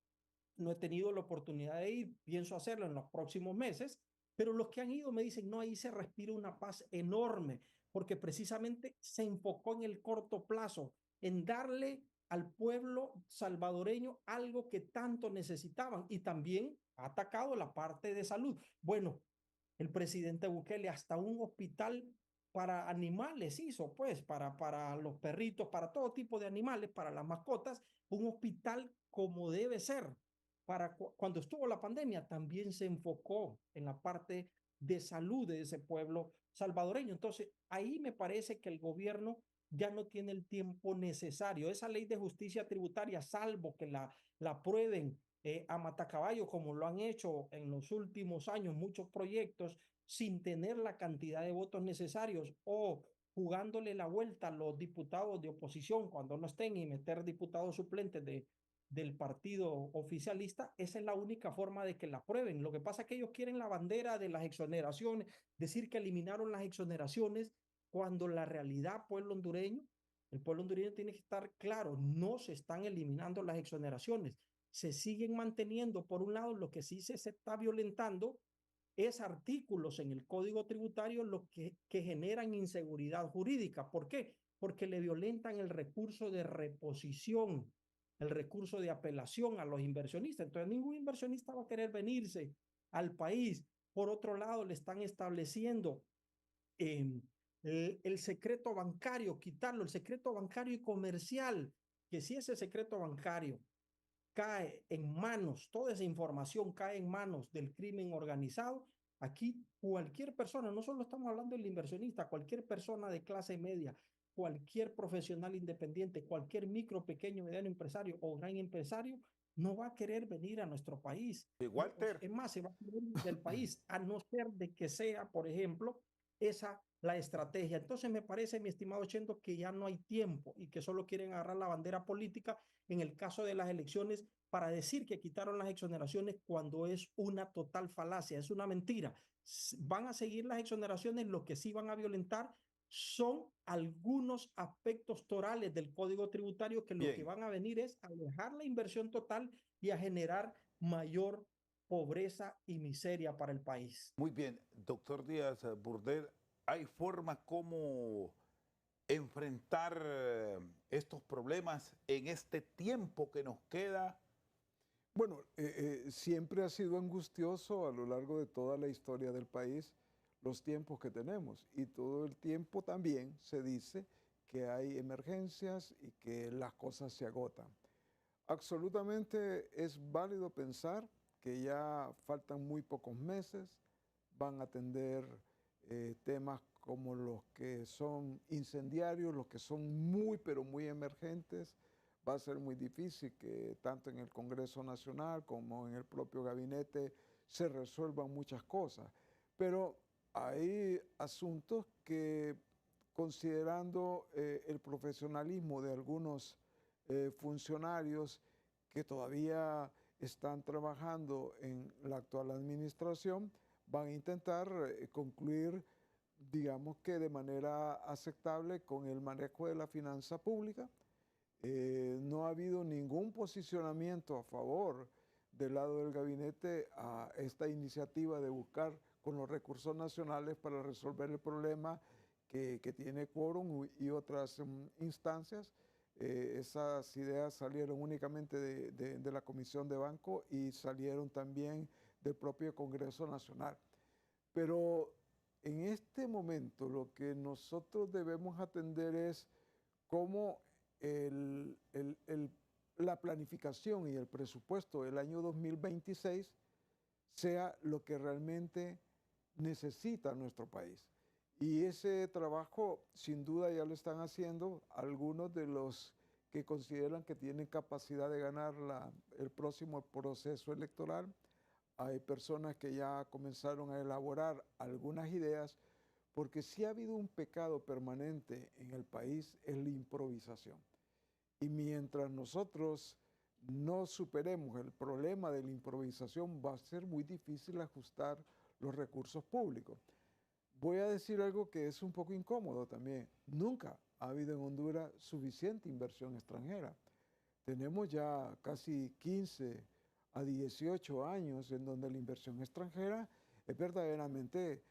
no he tenido la oportunidad de ir, pienso hacerlo en los próximos meses, pero los que han ido me dicen, no, ahí se respira una paz enorme, porque precisamente se enfocó en el corto plazo, en darle al pueblo salvadoreño algo que tanto necesitaban y también ha atacado la parte de salud. Bueno, el presidente Bukele hasta un hospital para animales hizo, pues, para los perritos, para todo tipo de animales, para las mascotas, un hospital como debe ser. Cuando estuvo la pandemia, también se enfocó en la parte de salud de ese pueblo salvadoreño. Entonces, ahí me parece que el gobierno ya no tiene el tiempo necesario. Esa ley de justicia tributaria, salvo que la aprueben a matacaballo, como lo han hecho en los últimos años muchos proyectos, sin tener la cantidad de votos necesarios o jugándole la vuelta a los diputados de oposición cuando no estén y meter diputados suplentes del partido oficialista, esa es la única forma de que la aprueben. Lo que pasa es que ellos quieren la bandera de las exoneraciones, decir que eliminaron las exoneraciones, cuando la realidad, el pueblo hondureño tiene que estar claro, no se están eliminando las exoneraciones, se siguen manteniendo. Por un lado, lo que sí se está violentando es artículos en el Código Tributario que generan inseguridad jurídica. ¿Por qué? Porque le violentan el recurso de reposición, el recurso de apelación a los inversionistas. Entonces, ningún inversionista va a querer venirse al país. Por otro lado, le están estableciendo el secreto bancario, quitarlo, el secreto bancario y comercial, que si ese secreto bancario cae en manos, toda esa información cae en manos del crimen organizado, aquí cualquier persona, no solo estamos hablando del inversionista, cualquier persona de clase media cualquier profesional independiente, cualquier micro, pequeño, mediano empresario o gran empresario, no va a querer venir a nuestro país. Walter. Es más, se va a querer ir del país, a no ser de que sea, por ejemplo, esa la estrategia. Entonces me parece, mi estimado Chendo, que ya no hay tiempo y que solo quieren agarrar la bandera política en el caso de las elecciones para decir que quitaron las exoneraciones cuando es una total falacia, es una mentira. Van a seguir las exoneraciones, lo que sí van a violentar son algunos aspectos torales del Código Tributario que lo que van a venir es a alejar la inversión total y a generar mayor pobreza y miseria para el país. Muy bien, doctor Díaz Burdel, ¿hay forma como enfrentar estos problemas en este tiempo que nos queda? Bueno, siempre ha sido angustioso a lo largo de toda la historia del país los tiempos que tenemos y todo el tiempo también se dice que hay emergencias y que las cosas se agotan. Absolutamente es válido pensar que ya faltan muy pocos meses, van a atender temas como los que son incendiarios, los que son muy, pero muy emergentes. Va a ser muy difícil que tanto en el Congreso Nacional como en el propio gabinete se resuelvan muchas cosas. Pero hay asuntos que, considerando el profesionalismo de algunos funcionarios que todavía están trabajando en la actual administración, van a intentar concluir, digamos que de manera aceptable con el manejo de la finanza pública. No ha habido ningún posicionamiento a favor del lado del gabinete a esta iniciativa de buscar con los recursos nacionales para resolver el problema que tiene quórum y otras instancias. Esas ideas salieron únicamente de la Comisión de Banco y salieron también del propio Congreso Nacional. Pero en este momento lo que nosotros debemos atender es cómo la planificación y el presupuesto del año 2026 sea lo que realmente necesita nuestro país. Y ese trabajo, sin duda, ya lo están haciendo algunos de los que consideran que tienen capacidad de ganar el próximo proceso electoral. Hay personas que ya comenzaron a elaborar algunas ideas, porque sí ha habido un pecado permanente en el país, es la improvisación. Y mientras nosotros no superemos el problema de la improvisación, va a ser muy difícil ajustar los recursos públicos. Voy a decir algo que es un poco incómodo también. Nunca ha habido en Honduras suficiente inversión extranjera. Tenemos ya casi 15 a 18 años en donde la inversión extranjera es verdaderamente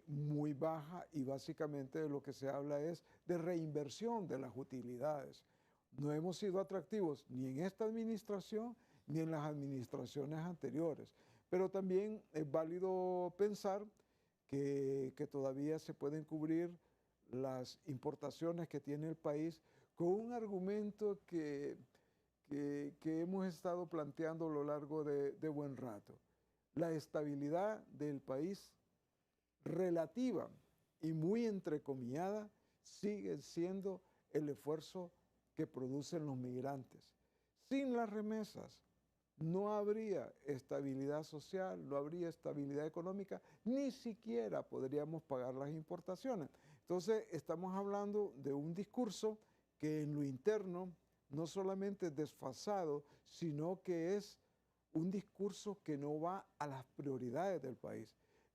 muy baja y básicamente de lo que se habla es de reinversión de las utilidades. No hemos sido atractivos ni en esta administración ni en las administraciones anteriores, pero también es válido pensar que todavía se pueden cubrir las importaciones que tiene el país con un argumento que hemos estado planteando a lo largo de buen rato. La estabilidad del país relativa y muy entrecomillada sigue siendo el esfuerzo que producen los migrantes. Sin las remesas no habría estabilidad social, no habría estabilidad económica, ni siquiera podríamos pagar las importaciones. Entonces estamos hablando de un discurso que en lo interno no solamente es desfasado, sino que es un discurso que no va a las prioridades del país.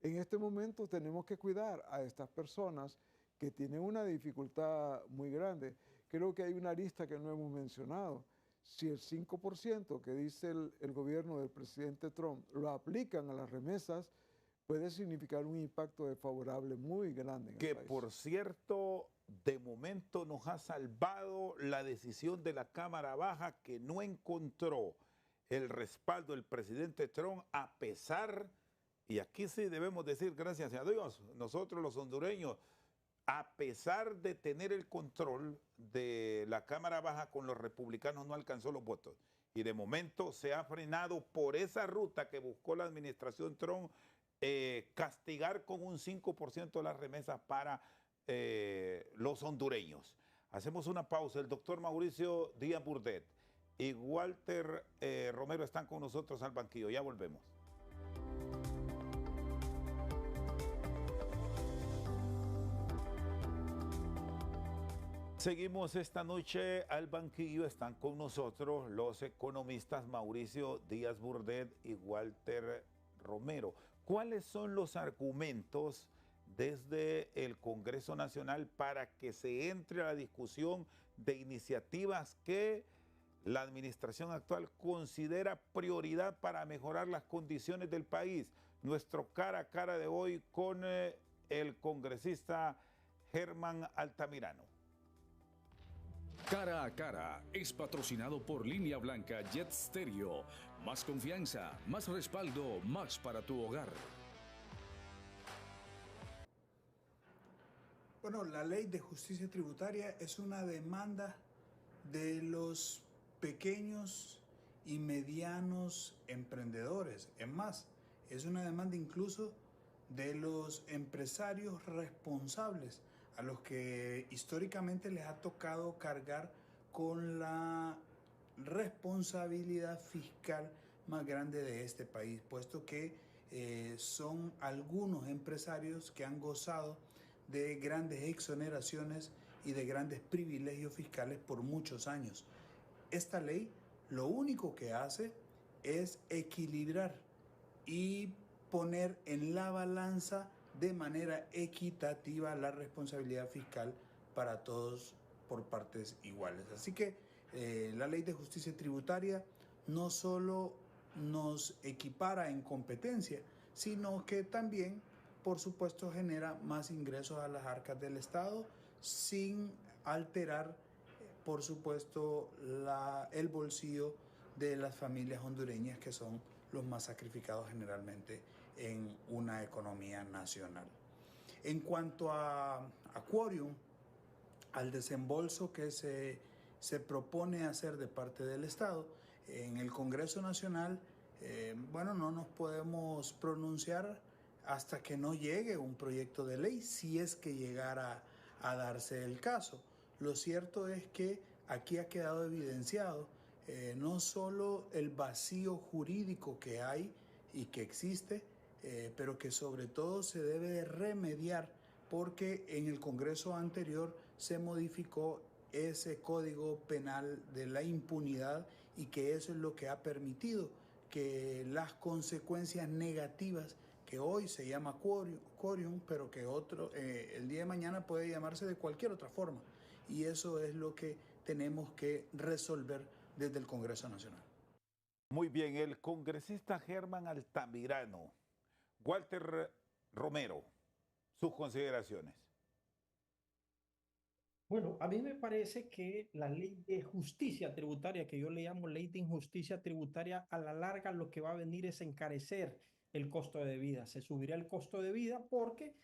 En este momento tenemos que cuidar a estas personas que tienen una dificultad muy grande. Creo que hay una arista que no hemos mencionado. Si el 5% que dice el gobierno del presidente Trump lo aplican a las remesas, puede significar un impacto desfavorable muy grande en el país. Que por cierto, de momento nos ha salvado la decisión de la Cámara Baja, que no encontró el respaldo del presidente Trump, a pesar, y aquí sí debemos decir gracias a Dios, nosotros los hondureños, a pesar de tener el control de la Cámara Baja con los republicanos, no alcanzó los votos. Y de momento se ha frenado por esa ruta que buscó la administración Trump, castigar con un 5% las remesas para los hondureños. Hacemos una pausa. El doctor Mauricio Díaz Burdet y Walter Romero están con nosotros al banquillo. Ya volvemos. Seguimos esta noche al banquillo. Están con nosotros los economistas Mauricio Díaz Burdet y Walter Romero. ¿Cuáles son los argumentos desde el Congreso Nacional para que se entre a la discusión de iniciativas que la administración actual considera prioridad para mejorar las condiciones del país? Nuestro cara a cara de hoy con el congresista Germán Altamirano. Cara a Cara es patrocinado por Línea Blanca Jet Stereo. Más confianza, más respaldo, más para tu hogar. Bueno, la ley de justicia tributaria es una demanda de los pequeños y medianos emprendedores. Es más, es una demanda incluso de los empresarios responsables, a los que históricamente les ha tocado cargar con la responsabilidad fiscal más grande de este país, puesto que son algunos empresarios que han gozado de grandes exoneraciones y de grandes privilegios fiscales por muchos años. Esta ley lo único que hace es equilibrar y poner en la balanza de manera equitativa la responsabilidad fiscal para todos por partes iguales. Así que la ley de justicia tributaria no solo nos equipara en competencia, sino que también, por supuesto, genera más ingresos a las arcas del Estado sin alterar, por supuesto, el bolsillo de las familias hondureñas, que son los más sacrificados generalmente en una economía nacional. En cuanto a Quórum, al desembolso que se propone hacer de parte del Estado, en el Congreso Nacional, bueno, no nos podemos pronunciar hasta que no llegue un proyecto de ley, si es que llegara a darse el caso. Lo cierto es que aquí ha quedado evidenciado no solo el vacío jurídico que hay y que existe, pero que sobre todo se debe de remediar, porque en el Congreso anterior se modificó ese código penal de la impunidad, y que eso es lo que ha permitido que las consecuencias negativas, que hoy se llama quórum, pero que el día de mañana puede llamarse de cualquier otra forma, y eso es lo que tenemos que resolver desde el Congreso Nacional. Muy bien, el congresista Germán Altamirano. Walter Romero, sus consideraciones. Bueno, a mí me parece que la ley de justicia tributaria, que yo le llamo ley de injusticia tributaria, a la larga lo que va a venir es encarecer el costo de vida. Se subirá el costo de vida porque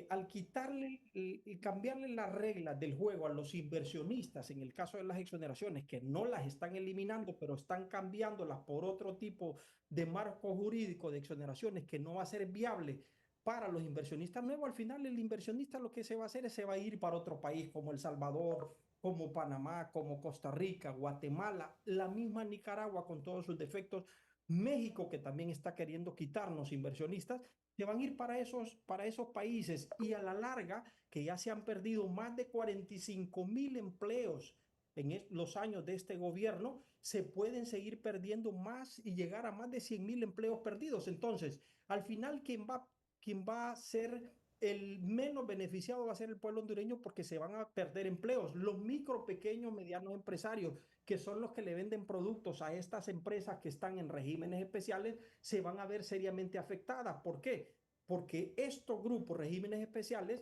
al quitarle y cambiarle las reglas del juego a los inversionistas, en el caso de las exoneraciones, que no las están eliminando, pero están cambiándolas por otro tipo de marco jurídico de exoneraciones que no va a ser viable para los inversionistas nuevos, al final el inversionista lo que se va a hacer es se va a ir para otro país como El Salvador, como Panamá, como Costa Rica, Guatemala, la misma Nicaragua con todos sus defectos, México, que también está queriendo quitarnos inversionistas, se van a ir para esos países, y a la larga, que ya se han perdido más de 45,000 empleos en los años de este gobierno, se pueden seguir perdiendo más y llegar a más de 100,000 empleos perdidos. Entonces, al final, quien va a ser el menos beneficiado va a ser el pueblo hondureño, porque se van a perder empleos. Los micro, pequeños, medianos empresarios, que son los que le venden productos a estas empresas que están en regímenes especiales, se van a ver seriamente afectadas. ¿Por qué? Porque estos grupos, regímenes especiales,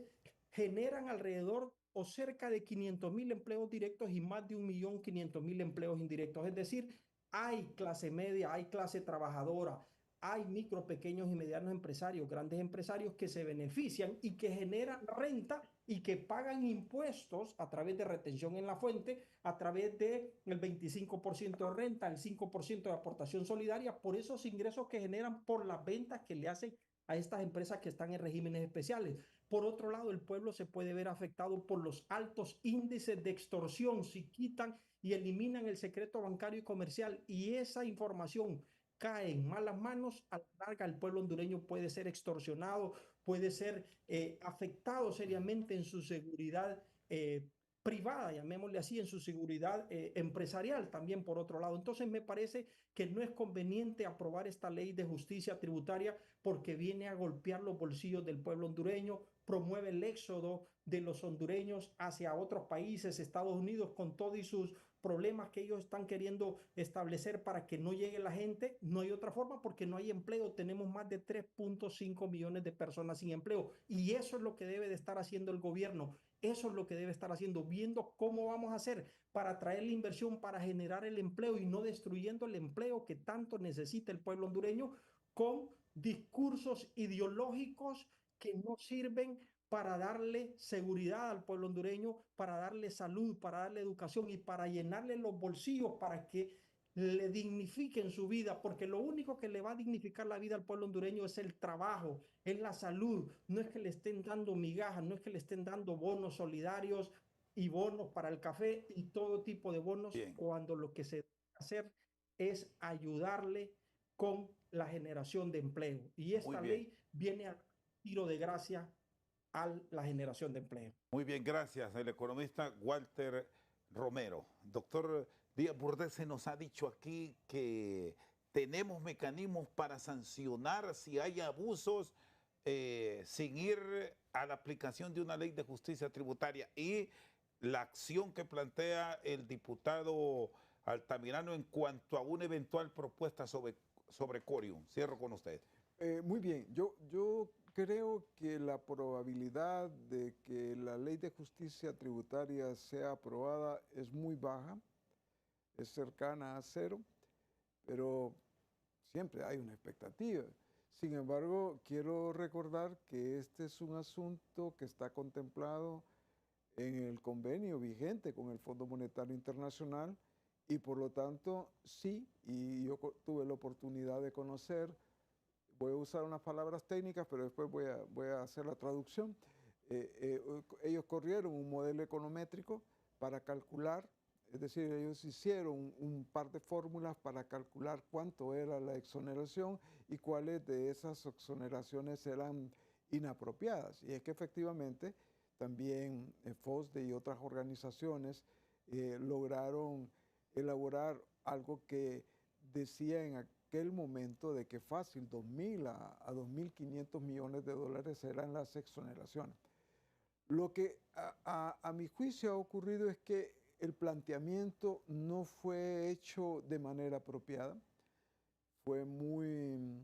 generan alrededor o cerca de 500,000 empleos directos y más de 1,500,000 empleos indirectos. Es decir, hay clase media, hay clase trabajadora, hay micro, pequeños y medianos empresarios, grandes empresarios que se benefician y que generan renta y que pagan impuestos a través de retención en la fuente, a través del 25% de renta, el 5% de aportación solidaria, por esos ingresos que generan por las ventas que le hacen a estas empresas que están en regímenes especiales. Por otro lado, el pueblo se puede ver afectado por los altos índices de extorsión si quitan y eliminan el secreto bancario y comercial, y esa información cae en malas manos. A la larga el pueblo hondureño puede ser extorsionado, puede ser afectado seriamente en su seguridad privada, llamémosle así, en su seguridad empresarial también, por otro lado. Entonces me parece que no es conveniente aprobar esta ley de justicia tributaria porque viene a golpear los bolsillos del pueblo hondureño, promueve el éxodo de los hondureños hacia otros países, Estados Unidos, con todos y sus problemas que ellos están queriendo establecer para que no llegue la gente. No hay otra forma porque no hay empleo. Tenemos más de 3.5 millones de personas sin empleo, y eso es lo que debe de estar haciendo el gobierno. Eso es lo que debe estar haciendo, viendo cómo vamos a hacer para atraer la inversión, para generar el empleo y no destruyendo el empleo que tanto necesita el pueblo hondureño con discursos ideológicos que no sirven para darle seguridad al pueblo hondureño, para darle salud, para darle educación y para llenarle los bolsillos para que le dignifiquen su vida, porque lo único que le va a dignificar la vida al pueblo hondureño es el trabajo, es la salud. No es que le estén dando migajas, no es que le estén dando bonos solidarios y bonos para el café y todo tipo de bonos, Bien, cuando lo que se debe hacer es ayudarle con la generación de empleo. Y muy esta bien. ley viene a tiro de gracia a la generación de empleo. Muy bien, gracias. El economista Walter Romero. Doctor Díaz Burdett se nos ha dicho aquí que tenemos mecanismos para sancionar si hay abusos sin ir a la aplicación de una ley de justicia tributaria, y la acción que plantea el diputado Altamirano en cuanto a una eventual propuesta sobre Corium. Cierro con usted. Muy bien, yo creo que la probabilidad de que la ley de justicia tributaria sea aprobada es muy baja, es cercana a cero, pero siempre hay una expectativa. Sin embargo, quiero recordar que este es un asunto que está contemplado en el convenio vigente con el Fondo Monetario Internacional y por lo tanto sí, y yo tuve la oportunidad de conocer, voy a usar unas palabras técnicas, pero después voy a hacer la traducción. Ellos corrieron un modelo econométrico para calcular, es decir, ellos hicieron un par de fórmulas para calcular cuánto era la exoneración y cuáles de esas exoneraciones eran inapropiadas. Y es que efectivamente también FOSDE y otras organizaciones lograron elaborar algo que decía en aquel momento de que fácil 2.000 a 2.500 millones de dólares eran las exoneraciones. Lo que a mi juicio ha ocurrido es que el planteamiento no fue hecho de manera apropiada, fue muy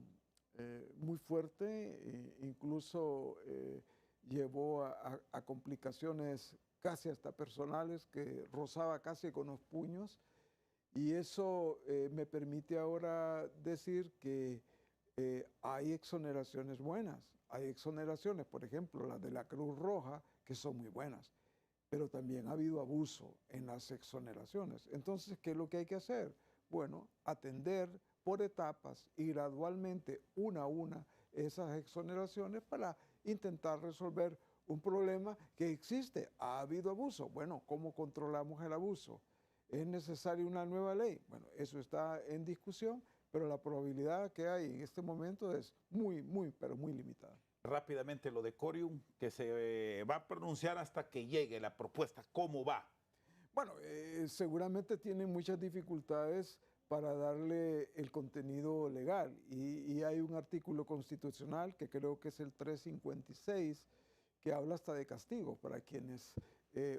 fuerte, incluso llevó a complicaciones casi hasta personales que rozaba casi con los puños. Y eso me permite ahora decir que hay exoneraciones buenas. Hay exoneraciones, por ejemplo, las de la Cruz Roja, que son muy buenas. Pero también ha habido abuso en las exoneraciones. Entonces, ¿qué es lo que hay que hacer? Bueno, atender por etapas y gradualmente, una a una, esas exoneraciones para intentar resolver un problema que existe. ¿Ha habido abuso? Bueno, ¿cómo controlamos el abuso? ¿Es necesaria una nueva ley? Bueno, eso está en discusión, pero la probabilidad que hay en este momento es pero muy limitada. Rápidamente lo de Corium, que se va a pronunciar hasta que llegue la propuesta. ¿Cómo va? Bueno, seguramente tiene muchas dificultades para darle el contenido legal y hay un artículo constitucional que creo que es el 356 que habla hasta de castigos para quienes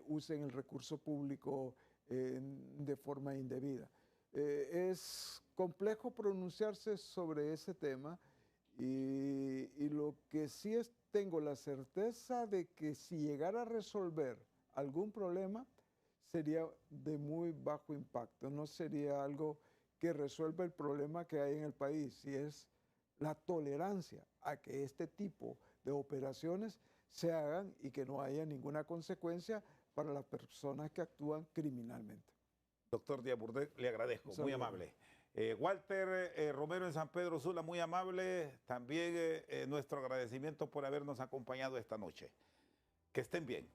usen el recurso público de forma indebida. Es complejo pronunciarse sobre ese tema y lo que sí tengo la certeza de que si llegara a resolver algún problema sería de muy bajo impacto, no sería algo que resuelva el problema que hay en el país, si es la tolerancia a que este tipo de operaciones se hagan y que no haya ninguna consecuencia para las personas que actúan criminalmente. Doctor Díaz Burdett, le agradezco, muy amable. Walter Romero en San Pedro Sula, muy amable. También nuestro agradecimiento por habernos acompañado esta noche. Que estén bien.